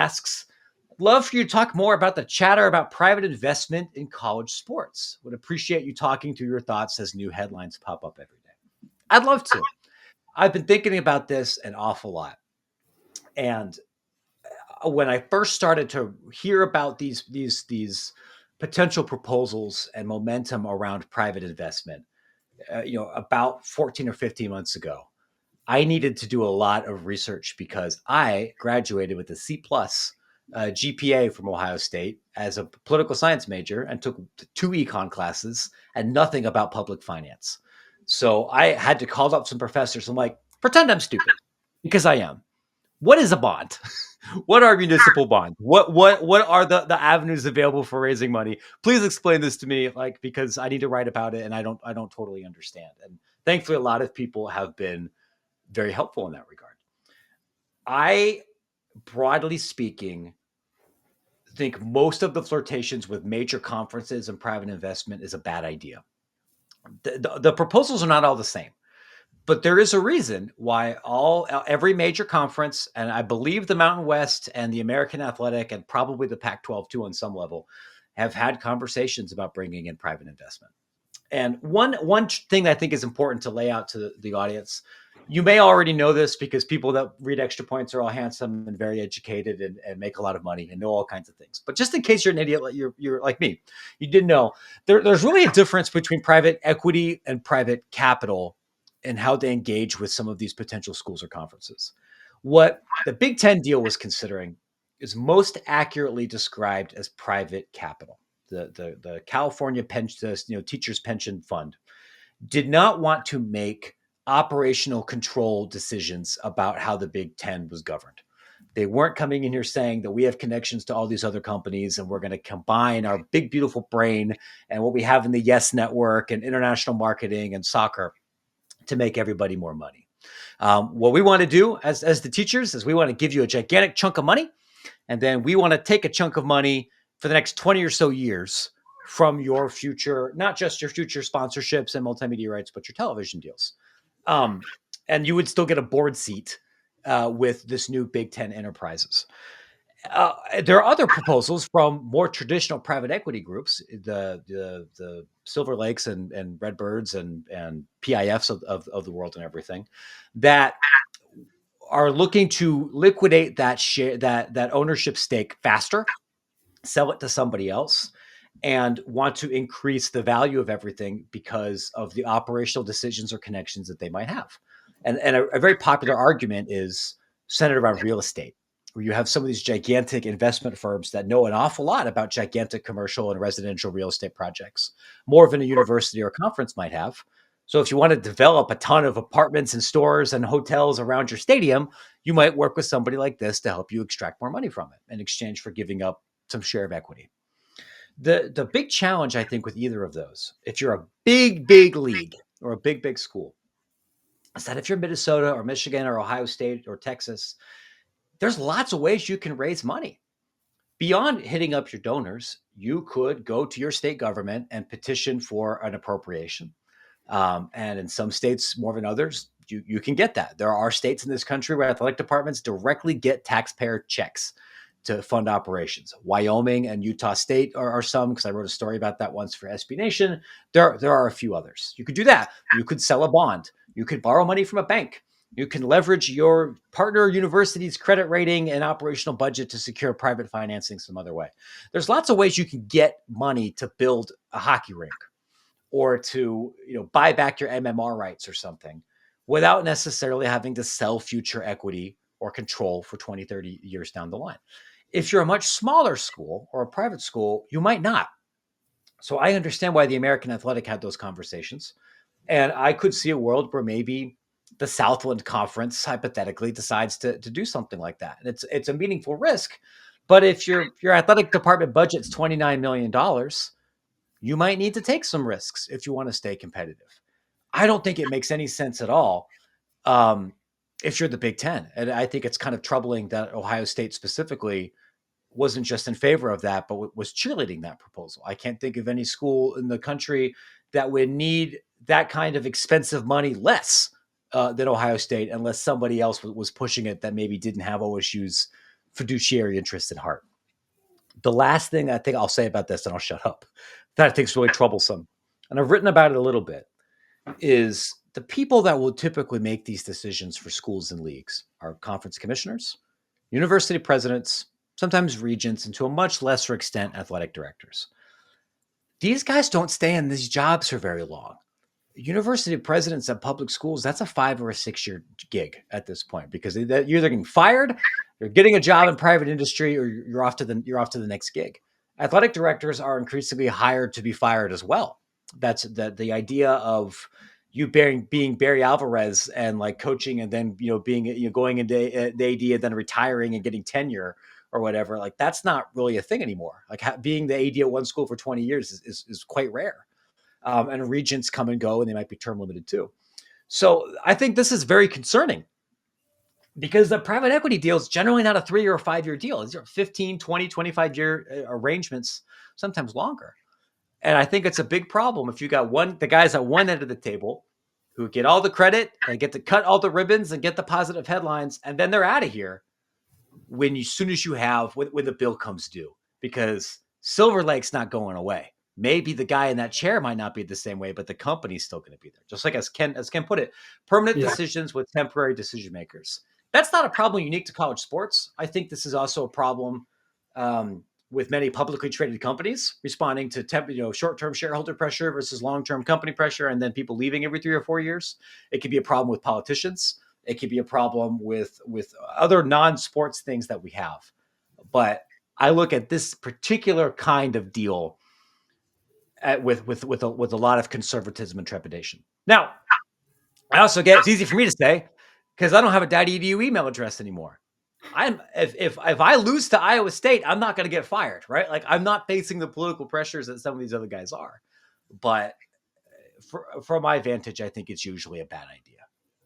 asks, love for you to talk more about the chatter about private investment in college sports. Would appreciate you talking through your thoughts as new headlines pop up every day. I'd love to. I've been thinking about this an awful lot. And when I first started to hear about these potential proposals and momentum around private investment, about 14 or 15 months ago, I needed to do a lot of research because I graduated with a C plus GPA from Ohio State as a political science major and took 2 econ classes and nothing about public finance. So I had to call up some professors. I'm like, pretend I'm stupid because I am. What is a bond? What are municipal bonds? What are the avenues available for raising money? Please explain this to me, like, because I need to write about it and I don't totally understand. And thankfully, a lot of people have been very helpful in that regard. I, broadly speaking, think most of the flirtations with major conferences and private investment is a bad idea. The proposals are not all the same, but there is a reason why every major conference, and I believe the Mountain West and the American Athletic and probably the Pac-12 too on some level, have had conversations about bringing in private investment. And one thing that I think is important to lay out to the audience, you may already know this because people that read Extra Points are all handsome and very educated and make a lot of money and know all kinds of things. But just in case you're an idiot, you're like me, you didn't know, there's really a difference between private equity and private capital and how they engage with some of these potential schools or conferences. What the Big Ten deal was considering is most accurately described as private capital. The California pension, teachers pension fund, did not want to make operational control decisions about how the Big Ten was governed. They weren't coming in here saying that we have connections to all these other companies and we're going to combine our big, beautiful brain and what we have in the Yes Network and international marketing and soccer to make everybody more money. What we want to do as the teachers is we want to give you a gigantic chunk of money, and then we want to take a chunk of money for the next 20 or so years from your future, not just your future sponsorships and multimedia rights, but your television deals. And you would still get a board seat with this new Big Ten Enterprises. There are other proposals from more traditional private equity groups, the Silver Lakes and Redbirds and PIFs of the world and everything, that are looking to liquidate that share, that ownership stake faster, sell it to somebody else, and want to increase the value of everything because of the operational decisions or connections that they might have. And a very popular argument is centered around real estate, where you have some of these gigantic investment firms that know an awful lot about gigantic commercial and residential real estate projects, more than a university or conference might have. So if you want to develop a ton of apartments and stores and hotels around your stadium, you might work with somebody like this to help you extract more money from it in exchange for giving up some share of equity. The big challenge, I think, with either of those, if you're a big league or a big school, is that if you're Minnesota or Michigan or Ohio State or Texas, there's lots of ways you can raise money. Beyond hitting up your donors, you could go to your state government and petition for an appropriation. And in some states more than others, you can get that. There are states in this country where athletic departments directly get taxpayer checks to fund operations. Wyoming and Utah State are some, because I wrote a story about that once for SB Nation. There are a few others. You could do that. You could sell a bond. You could borrow money from a bank. You can leverage your partner university's credit rating and operational budget to secure private financing some other way. There's lots of ways you can get money to build a hockey rink or to buy back your MMR rights or something without necessarily having to sell future equity or control for 20, 30 years down the line. If you're a much smaller school or a private school, you might not. So I understand why the American Athletic had those conversations. And I could see a world where maybe the Southland Conference hypothetically decides to do something like that. And it's a meaningful risk. But if your athletic department budget's $29 million, you might need to take some risks if you want to stay competitive. I don't think it makes any sense at all if you're the Big Ten. And I think it's kind of troubling that Ohio State specifically wasn't just in favor of that, but was cheerleading that proposal. I can't think of any school in the country that would need that kind of expensive money less than Ohio State, unless somebody else was pushing it that maybe didn't have OSU's fiduciary interest at heart. The last thing I think I'll say about this, and I'll shut up, that I think is really troublesome, and I've written about it a little bit, is the people that will typically make these decisions for schools and leagues are conference commissioners, university presidents, sometimes regents, and to a much lesser extent, athletic directors. These guys don't stay in these jobs for very long. University presidents at public schools, that's a 5 or a 6 year gig at this point, because you're either getting fired, you're getting a job in private industry, or you're off to the next gig. Athletic directors are increasingly hired to be fired as well. That's the idea of you being Barry Alvarez and like coaching, and then being going into the AD and then retiring and getting tenure or whatever. Like that's not really a thing anymore. Like being the AD at one school for 20 years is quite rare. And regents come and go, and they might be term limited too. So I think this is very concerning, because the private equity deal is generally not a 3 or 5 year deal. These are 15, 20, 25-year arrangements, sometimes longer. And I think it's a big problem if you got the guys at one end of the table who get all the credit and get to cut all the ribbons and get the positive headlines, and then they're out of here when the bill comes due, because Silver Lake's not going away. Maybe the guy in that chair might not be the same way, but the company's still going to be there. Just like as Ken put it, permanent decisions with temporary decision makers. That's not a problem unique to college sports. I think this is also a problem with many publicly traded companies responding to short-term shareholder pressure versus long-term company pressure, and then people leaving every 3 or 4 years. It could be a problem with politicians. It could be a problem with other non-sports things that we have. But I look at this particular kind of deal with a lot of conservatism and trepidation. Now, I also get it's easy for me to say because I don't have a .edu email address anymore. If I lose to Iowa State, I'm not going to get fired, right? Like I'm not facing the political pressures that some of these other guys are. But from my vantage, I think it's usually a bad idea.